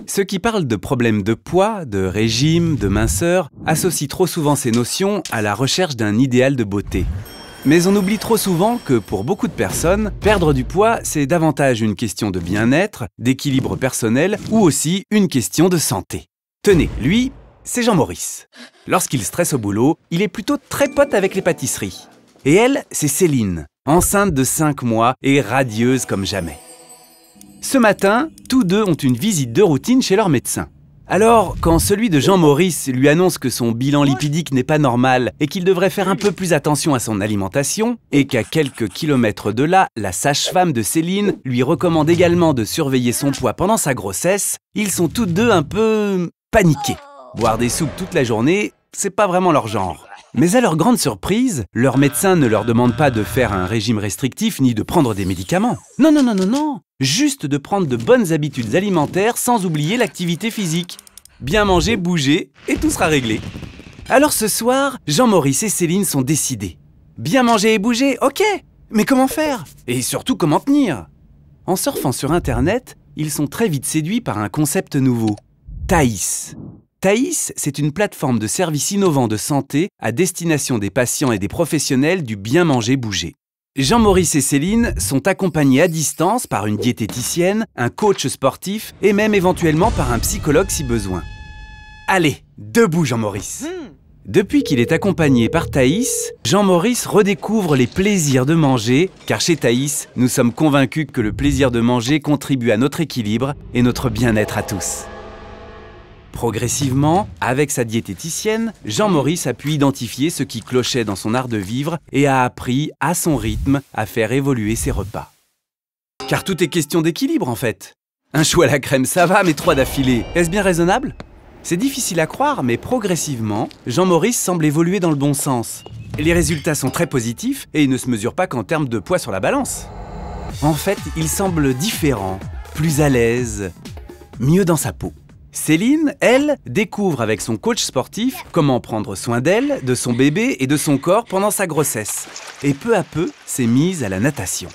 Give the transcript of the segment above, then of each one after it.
Ceux qui parlent de problèmes de poids, de régime, de minceur, associent trop souvent ces notions à la recherche d'un idéal de beauté. Mais on oublie trop souvent que pour beaucoup de personnes, perdre du poids, c'est davantage une question de bien-être, d'équilibre personnel ou aussi une question de santé. Tenez, lui, c'est Jean-Maurice. Lorsqu'il stresse au boulot, il est plutôt très pote avec les pâtisseries. Et elle, c'est Céline, enceinte de 5 mois et radieuse comme jamais. Ce matin, tous deux ont une visite de routine chez leur médecin. Alors, quand celui de Jean-Maurice lui annonce que son bilan lipidique n'est pas normal et qu'il devrait faire un peu plus attention à son alimentation, et qu'à quelques kilomètres de là, la sage-femme de Céline lui recommande également de surveiller son poids pendant sa grossesse, ils sont tous deux un peu paniqués. Boire des soupes toute la journée, c'est pas vraiment leur genre. Mais à leur grande surprise, leur médecin ne leur demande pas de faire un régime restrictif ni de prendre des médicaments. Non, juste de prendre de bonnes habitudes alimentaires sans oublier l'activité physique. Bien manger, bouger et tout sera réglé. Alors ce soir, Jean-Maurice et Céline sont décidés. Bien manger et bouger, ok, mais comment faire? Et surtout comment tenir? En surfant sur Internet, ils sont très vite séduits par un concept nouveau. Thaïs. Thaïs, c'est une plateforme de services innovants de santé à destination des patients et des professionnels du bien manger-bouger. Jean-Maurice et Céline sont accompagnés à distance par une diététicienne, un coach sportif et même éventuellement par un psychologue si besoin. Allez, debout Jean-Maurice! Depuis qu'il est accompagné par Thaïs, Jean-Maurice redécouvre les plaisirs de manger, car chez Thaïs, nous sommes convaincus que le plaisir de manger contribue à notre équilibre et notre bien-être à tous. Progressivement, avec sa diététicienne, Jean-Maurice a pu identifier ce qui clochait dans son art de vivre et a appris, à son rythme, à faire évoluer ses repas. Car tout est question d'équilibre en fait. Un chou à la crème ça va, mais 3 d'affilée, est-ce bien raisonnable? C'est difficile à croire, mais progressivement, Jean-Maurice semble évoluer dans le bon sens. Les résultats sont très positifs et ils ne se mesurent pas qu'en termes de poids sur la balance. En fait, il semble différent, plus à l'aise, mieux dans sa peau. Céline, elle, découvre avec son coach sportif comment prendre soin d'elle, de son bébé et de son corps pendant sa grossesse. Et peu à peu, s'est mise à la natation.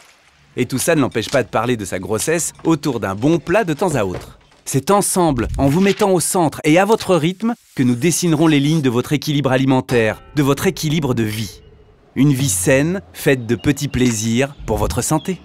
Et tout ça ne l'empêche pas de parler de sa grossesse autour d'un bon plat de temps à autre. C'est ensemble, en vous mettant au centre et à votre rythme, que nous dessinerons les lignes de votre équilibre alimentaire, de votre équilibre de vie. Une vie saine, faite de petits plaisirs pour votre santé.